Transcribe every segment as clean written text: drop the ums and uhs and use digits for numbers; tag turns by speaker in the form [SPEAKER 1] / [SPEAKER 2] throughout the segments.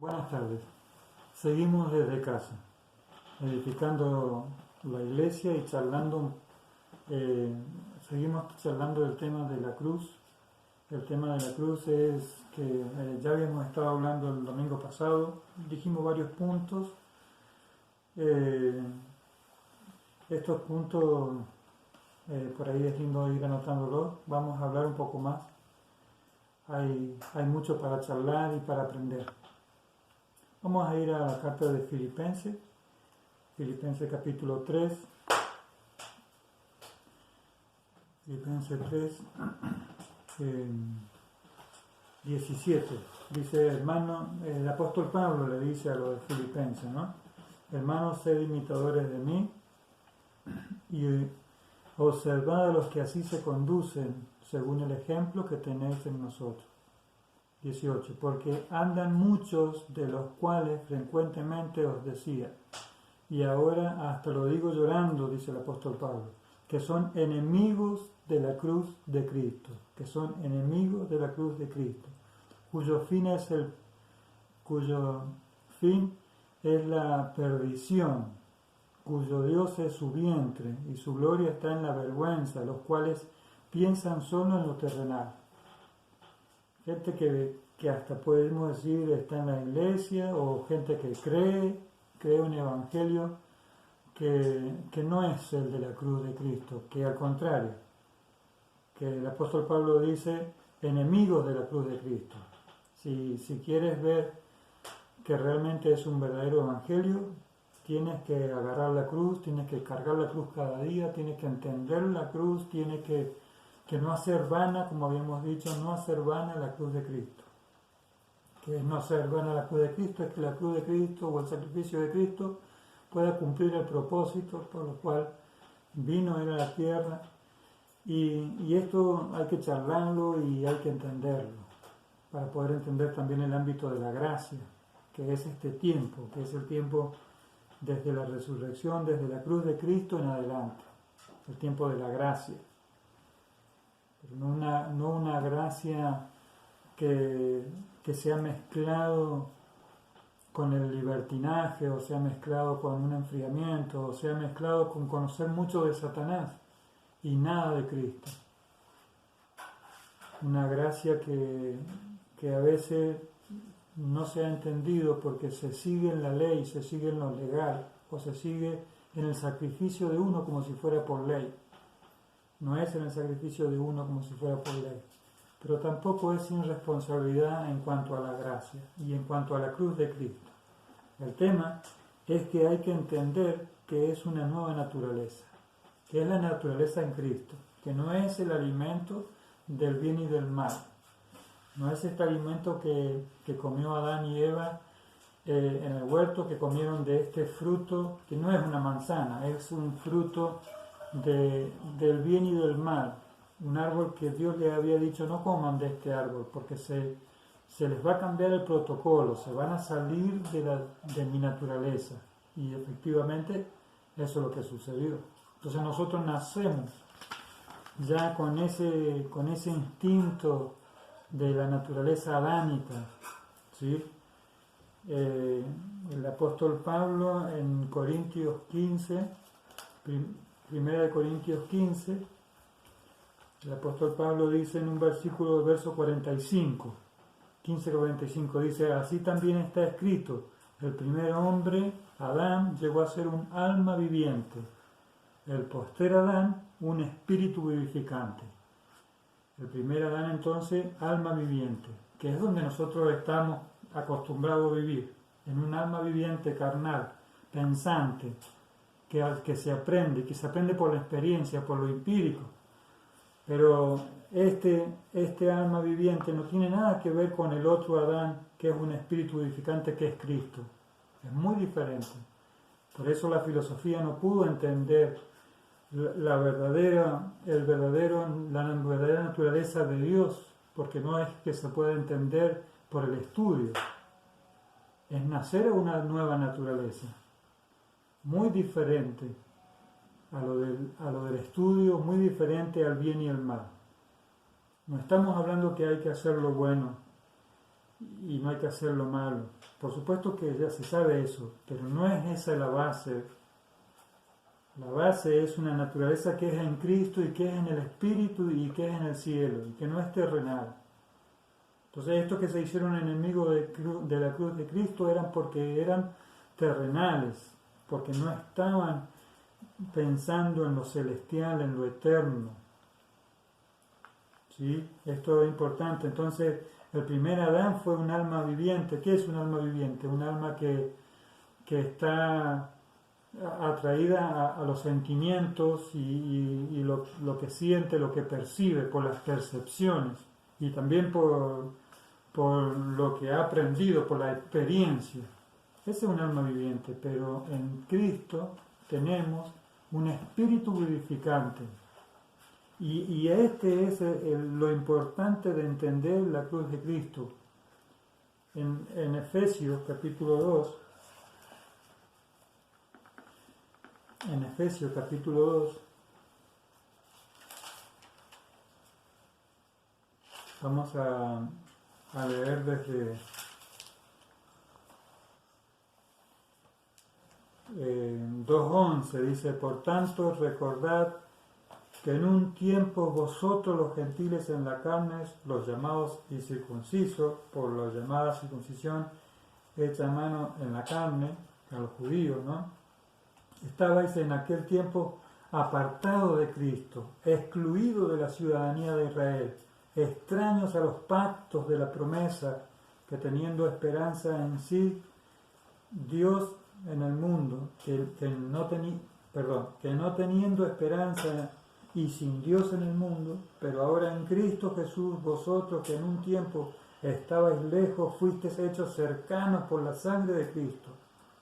[SPEAKER 1] Buenas tardes. Seguimos desde casa, edificando la iglesia y seguimos charlando del tema de la cruz. El tema de la cruz es que ya habíamos estado hablando el domingo pasado, dijimos varios puntos. Estos puntos, por ahí es lindo ir anotándolos. Vamos a hablar un poco más. Hay mucho para charlar y para aprender. Vamos a ir a la carta de Filipenses capítulo 3. Filipenses 3, 17. Dice, hermano, el apóstol Pablo le dice a los filipenses, ¿no? Hermanos, sed imitadores de mí y observad a los que así se conducen según el ejemplo que tenéis en nosotros. 18. Porque andan muchos de los cuales frecuentemente os decía, y ahora hasta lo digo llorando, dice el apóstol Pablo, que son enemigos de la cruz de Cristo, cuyo fin es la perdición, cuyo Dios es su vientre y su gloria está en la vergüenza, los cuales piensan solo en lo terrenal. Gente que hasta podemos decir está en la iglesia, o gente que cree un evangelio que no es el de la cruz de Cristo, que al contrario, que el apóstol Pablo dice enemigos de la cruz de Cristo. Si quieres ver que realmente es un verdadero evangelio, tienes que agarrar la cruz, tienes que cargar la cruz cada día, tienes que entender la cruz, tienes que no hacer vana, como habíamos dicho, no hacer vana la cruz de Cristo. Que es no hacer vana la cruz de Cristo, es que la cruz de Cristo o el sacrificio de Cristo pueda cumplir el propósito por lo cual vino él a la tierra. Y esto hay que charlarlo y hay que entenderlo, para poder entender también el ámbito de la gracia, que es este tiempo, que es el tiempo desde la resurrección, desde la cruz de Cristo en adelante, el tiempo de la gracia. Pero no una gracia que se ha mezclado con el libertinaje, o se ha mezclado con un enfriamiento, o se ha mezclado con conocer mucho de Satanás y nada de Cristo. Una gracia que a veces no se ha entendido porque se sigue en la ley, se sigue en lo legal, o se sigue en el sacrificio de uno como si fuera por ley. No es en el sacrificio de uno como si fuera por ley, pero tampoco es sin responsabilidad en cuanto a la gracia y en cuanto a la cruz de Cristo. El tema es que hay que entender que es una nueva naturaleza, que es la naturaleza en Cristo, que no es el alimento del bien y del mal, no es este alimento que comió Adán y Eva en el huerto, que comieron de este fruto, que no es una manzana, es un fruto del bien y del mal, un árbol que Dios les había dicho no coman de este árbol porque se les va a cambiar el protocolo, se van a salir de mi naturaleza, y efectivamente eso es lo que sucedió. Entonces nosotros nacemos ya con ese instinto de la naturaleza adámica, ¿sí? El apóstol Pablo en Corintios 15, Primera de Corintios 15, el apóstol Pablo dice en un versículo del verso 45, 15:45, dice, así también está escrito, el primer hombre, Adán, llegó a ser un alma viviente, el postrer Adán, un espíritu vivificante. El primer Adán entonces, alma viviente, que es donde nosotros estamos acostumbrados a vivir, en un alma viviente carnal, pensante, que se aprende por la experiencia, por lo empírico. Pero este alma viviente no tiene nada que ver con el otro Adán, que es un espíritu vivificante, que es Cristo. Es muy diferente. Por eso la filosofía no pudo entender la verdadera naturaleza de Dios, porque no es que se pueda entender por el estudio. Es nacer a una nueva naturaleza, muy diferente a lo del estudio, muy diferente al bien y el mal. No estamos hablando que hay que hacer lo bueno y no hay que hacer lo malo. Por supuesto que ya se sabe eso, pero no es esa la base. La base es una naturaleza que es en Cristo y que es en el Espíritu y que es en el cielo y que no es terrenal. Entonces estos que se hicieron enemigos de la cruz de Cristo eran porque eran terrenales, porque no estaban pensando en lo celestial, en lo eterno. ¿Sí? Esto es importante. Entonces el primer Adán fue un alma viviente. ¿Qué es un alma viviente? Un alma que está atraída a los sentimientos y lo que siente, lo que percibe, por las percepciones y también por lo que ha aprendido, por la experiencia. Ese es un alma viviente, pero en Cristo tenemos un espíritu vivificante. Y este es lo importante de entender la cruz de Cristo. En Efesios capítulo 2, vamos a leer desde 2:11, dice: por tanto recordad que en un tiempo vosotros los gentiles en la carne, los llamados incircuncisos, por la llamada circuncisión hecha a mano en la carne, a los judíos, ¿no? Estabais en aquel tiempo apartados de Cristo, excluidos de la ciudadanía de Israel, extraños a los pactos de la promesa, que teniendo esperanza en sí, Dios en el mundo, que no teniendo esperanza y sin Dios en el mundo, pero ahora en Cristo Jesús, vosotros que en un tiempo estabais lejos, fuisteis hechos cercanos por la sangre de Cristo.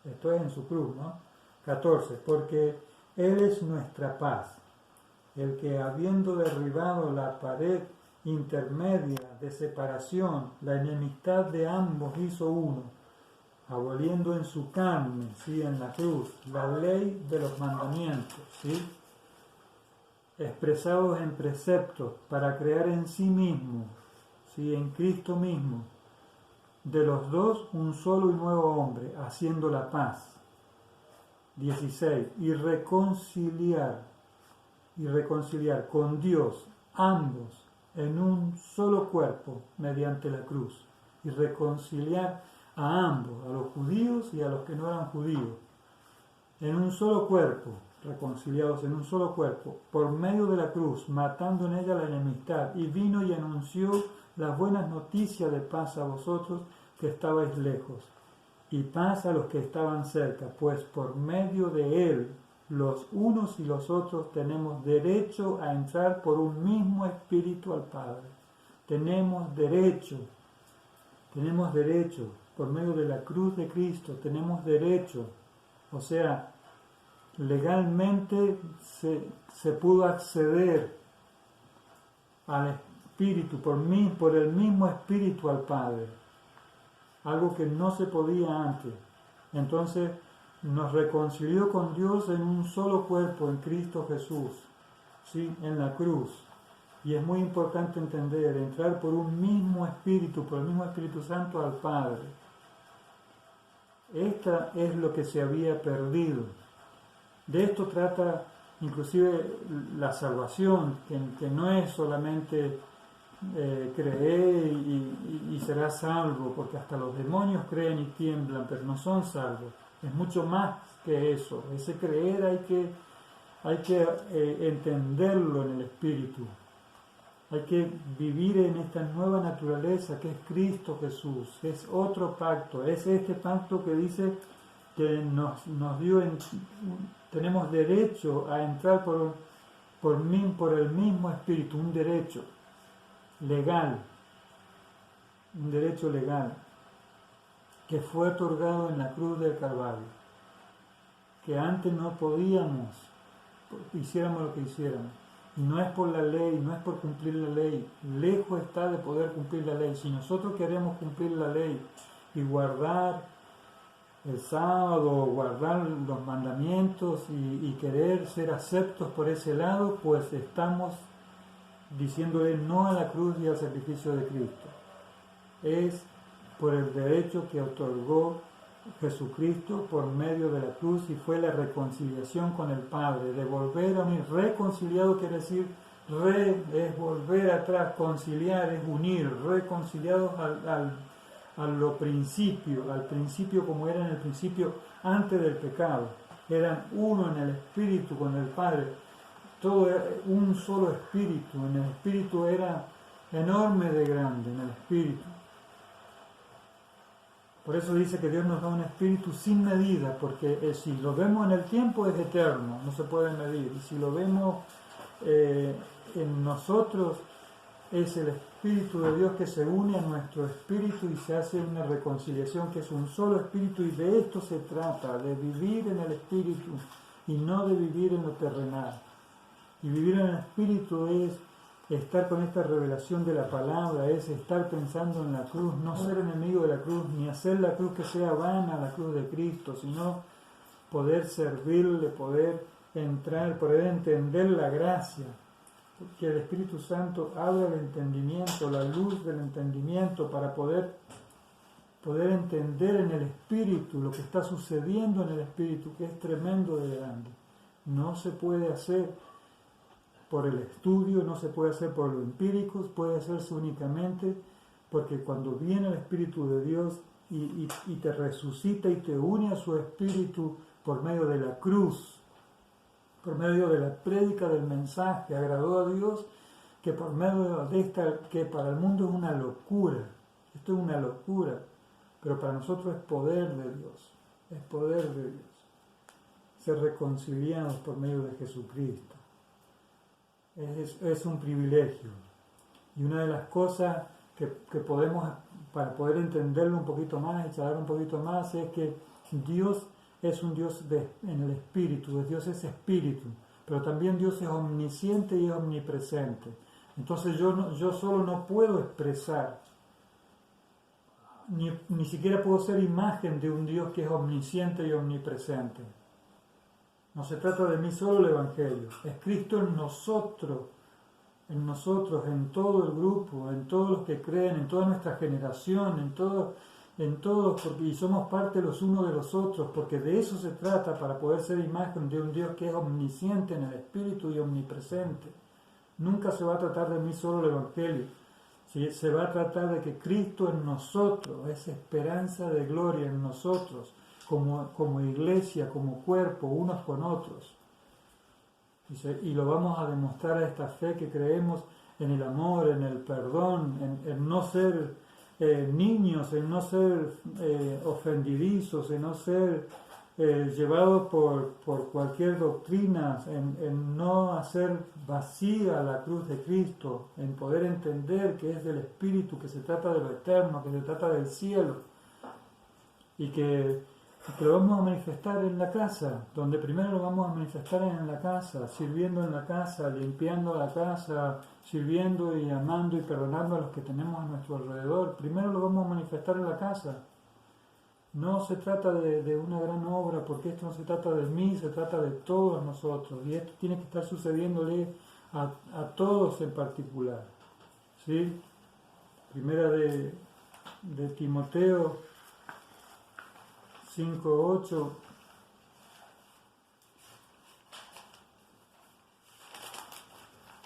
[SPEAKER 1] Esto es en su cruz, ¿no? 14. Porque Él es nuestra paz, el que habiendo derribado la pared intermedia de separación, la enemistad de ambos hizo uno, aboliendo en su carne, ¿sí?, en la cruz, la ley de los mandamientos, ¿sí?, expresados en preceptos, para crear en sí mismo, ¿sí?, en Cristo mismo, de los dos un solo y nuevo hombre, haciendo la paz. 16. Y reconciliar con Dios ambos en un solo cuerpo mediante la cruz. Y reconciliar a ambos, a los judíos y a los que no eran judíos, en un solo cuerpo, reconciliados en un solo cuerpo, por medio de la cruz, matando en ella la enemistad, y vino y anunció las buenas noticias de paz a vosotros que estabais lejos, y paz a los que estaban cerca, pues por medio de él, los unos y los otros tenemos derecho a entrar por un mismo espíritu al Padre. Tenemos derecho, por medio de la cruz de Cristo, tenemos derecho. O sea, legalmente se pudo acceder al Espíritu, por el mismo Espíritu al Padre, algo que no se podía antes. Entonces nos reconcilió con Dios en un solo cuerpo, en Cristo Jesús, ¿sí?, en la cruz. Y es muy importante entender, entrar por un mismo Espíritu, por el mismo Espíritu Santo al Padre. Esta es lo que se había perdido. De esto trata inclusive la salvación, que no es solamente creer y serás salvo, porque hasta los demonios creen y tiemblan, pero no son salvos. Es mucho más que eso. Ese creer hay que entenderlo en el Espíritu. Hay que vivir en esta nueva naturaleza que es Cristo Jesús. Es otro pacto. Es este pacto que dice que nos dio, tenemos derecho a entrar por el mismo Espíritu, un derecho legal, que fue otorgado en la cruz del Calvario, que antes no podíamos, hiciéramos lo que hiciéramos. Y no es por la ley, no es por cumplir la ley, lejos está de poder cumplir la ley. Si nosotros queremos cumplir la ley y guardar el sábado, guardar los mandamientos y querer ser aceptos por ese lado, pues estamos diciéndole no a la cruz y al sacrificio de Cristo. Es por el derecho que otorgó Jesucristo por medio de la cruz y fue la reconciliación con el Padre. De volver a unir, reconciliado quiere decir, es volver atrás, conciliar es unir, reconciliados a lo principio, al principio como era en el principio antes del pecado. Eran uno en el Espíritu con el Padre, todo era un solo Espíritu, en el Espíritu era enorme de grande, en el Espíritu. Por eso dice que Dios nos da un espíritu sin medida, porque si lo vemos en el tiempo es eterno, no se puede medir. Y si lo vemos en nosotros, es el Espíritu de Dios que se une a nuestro espíritu y se hace una reconciliación que es un solo espíritu. Y de esto se trata, de vivir en el espíritu y no de vivir en lo terrenal. Y vivir en el espíritu es estar con esta revelación de la palabra, es estar pensando en la cruz, no ser enemigo de la cruz, ni hacer la cruz que sea vana, la cruz de Cristo, sino poder servirle, poder entrar, poder entender la gracia, que el Espíritu Santo abra el entendimiento, la luz del entendimiento, para poder entender en el Espíritu lo que está sucediendo en el Espíritu, que es tremendo de grande. No se puede hacer por el estudio, no se puede hacer por lo empírico, puede hacerse únicamente porque cuando viene el Espíritu de Dios y te resucita y te une a su Espíritu por medio de la cruz, por medio de la prédica del mensaje, agradó a Dios, que por medio de esta, que para el mundo es una locura, esto es una locura, pero para nosotros es poder de Dios, es poder de Dios, ser reconciliados por medio de Jesucristo. Es un privilegio. Y una de las cosas que podemos, para poder entenderlo un poquito más y charlar un poquito más, es que Dios es un Dios en el Espíritu, Dios es Espíritu, pero también Dios es omnisciente y es omnipresente. Entonces yo solo no puedo expresar, ni siquiera puedo ser imagen de un Dios que es omnisciente y omnipresente. No se trata de mí solo el Evangelio, es Cristo en nosotros, en todo el grupo, en todos los que creen, en toda nuestra generación, en todos, y somos parte los unos de los otros, porque de eso se trata para poder ser imagen de un Dios que es omnisciente en el Espíritu y omnipresente. Nunca se va a tratar de mí solo el Evangelio, ¿sí? Se va a tratar de que Cristo en nosotros, es esperanza de gloria en nosotros, como iglesia, como cuerpo, unos con otros. Y lo vamos a demostrar a esta fe que creemos en el amor, en el perdón, en no ser niños, en no ser ofendidizos, en no ser llevados por cualquier doctrina, en no hacer vacía la cruz de Cristo, en poder entender que es del Espíritu, que se trata de lo eterno, que se trata del cielo, y que lo vamos a manifestar en la casa, donde primero lo vamos a manifestar en la casa, sirviendo en la casa, limpiando la casa, sirviendo y amando y perdonando a los que tenemos a nuestro alrededor. Primero lo vamos a manifestar en la casa. No se trata de una gran obra, porque esto no se trata de mí, se trata de todos nosotros, y esto tiene que estar sucediéndole a todos en particular. ¿Sí? Primera de Timoteo 5:8.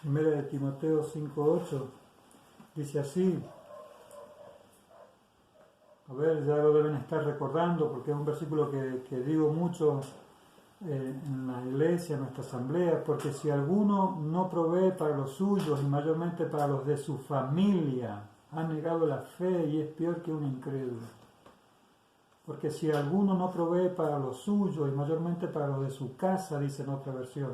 [SPEAKER 1] Primera de Timoteo 5:8 dice así. A ver, ya lo deben estar recordando porque es un versículo que digo mucho en la iglesia, en nuestra asamblea, porque si alguno no provee para los suyos y mayormente para los de su familia, ha negado la fe y es peor que un incrédulo. Porque si alguno no provee para lo suyo y mayormente para lo de su casa, dice en otra versión,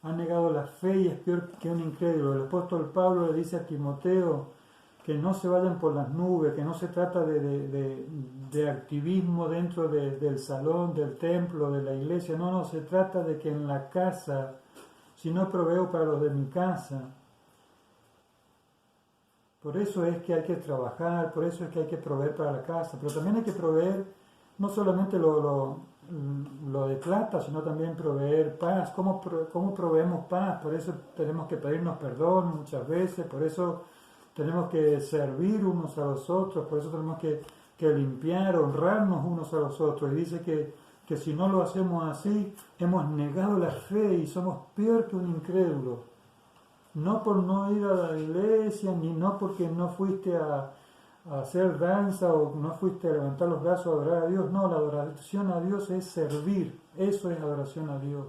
[SPEAKER 1] ha negado la fe y es peor que un incrédulo. El apóstol Pablo le dice a Timoteo que no se vayan por las nubes, que no se trata de activismo dentro del salón, del templo, de la iglesia. No, se trata de que en la casa, si no proveo para los de mi casa, por eso es que hay que trabajar, por eso es que hay que proveer para la casa, pero también hay que proveer no solamente lo de plata, sino también proveer paz. ¿Cómo proveemos paz? Por eso tenemos que pedirnos perdón muchas veces, por eso tenemos que servir unos a los otros, por eso tenemos que limpiar, honrarnos unos a los otros. Y dice que si no lo hacemos así, hemos negado la fe y somos peor que un incrédulo. No por no ir a la iglesia, ni no porque no fuiste a hacer danza o no fuiste a levantar los brazos a adorar a Dios. No, la adoración a Dios es servir. Eso es adoración a Dios.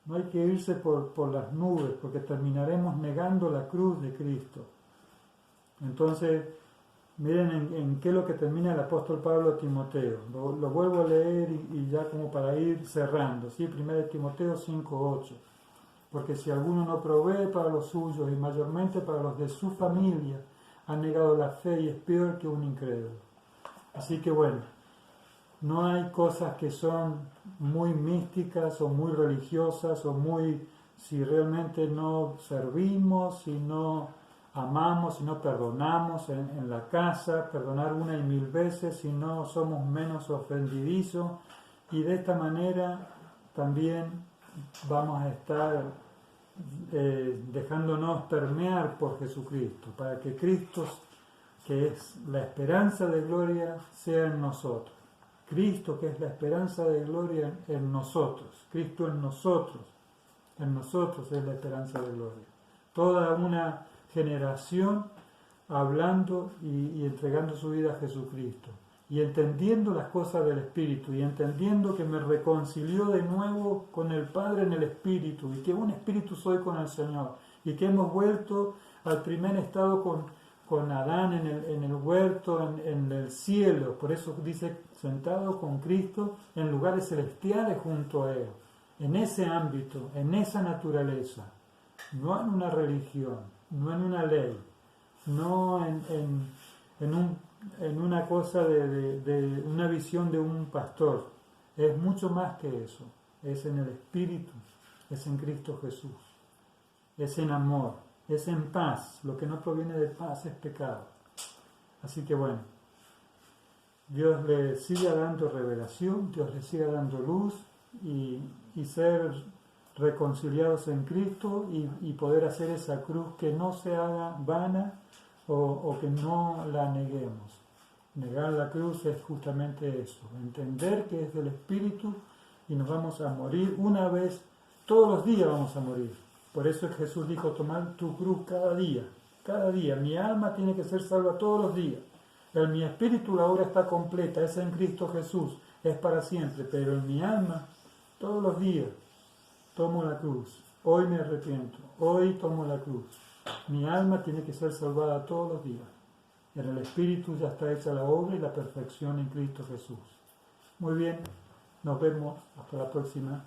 [SPEAKER 1] No hay que irse por las nubes, porque terminaremos negando la cruz de Cristo. Entonces, miren en qué es lo que termina el apóstol Pablo a Timoteo. Lo vuelvo a leer y ya como para ir cerrando. ¿Sí? 1 Timoteo 5:8. Porque si alguno no provee para los suyos y mayormente para los de su familia, ha negado la fe y es peor que un incrédulo. Así que bueno, no hay cosas que son muy místicas o muy religiosas o muy, si realmente no servimos, si no amamos, si no perdonamos en la casa, perdonar 1 y 1000 veces, si no somos menos ofendidizos, y de esta manera también vamos a estar dejándonos permear por Jesucristo, para que Cristo, que es la esperanza de gloria, sea en nosotros. Cristo, que es la esperanza de gloria, en nosotros. Cristo en nosotros es la esperanza de gloria. Toda una generación hablando y entregando su vida a Jesucristo, y entendiendo las cosas del Espíritu, y entendiendo que me reconcilió de nuevo con el Padre en el Espíritu, y que un Espíritu soy con el Señor, y que hemos vuelto al primer estado con Adán en el huerto, en el cielo. Por eso dice, sentado con Cristo en lugares celestiales junto a Él, en ese ámbito, en esa naturaleza, no en una religión, no en una ley, no en una cosa de una visión de un pastor. Es mucho más que eso. Es en el Espíritu, es en Cristo Jesús, es en amor, es en paz. Lo que no proviene de paz es pecado. Así que bueno, Dios le siga dando revelación, Dios le siga dando luz y ser reconciliados en Cristo y poder hacer esa cruz que no se haga vana o que no la neguemos. Negar la cruz es justamente eso, entender que es del Espíritu y nos vamos a morir una vez, todos los días vamos a morir. Por eso Jesús dijo, tomar tu cruz cada día. Mi alma tiene que ser salva todos los días. En mi espíritu la obra está completa, es en Cristo Jesús, es para siempre, pero en mi alma, todos los días, tomo la cruz. Hoy me arrepiento, hoy tomo la cruz. Mi alma tiene que ser salvada todos los días. En el Espíritu ya está hecha la obra y la perfección en Cristo Jesús. Muy bien, nos vemos hasta la próxima.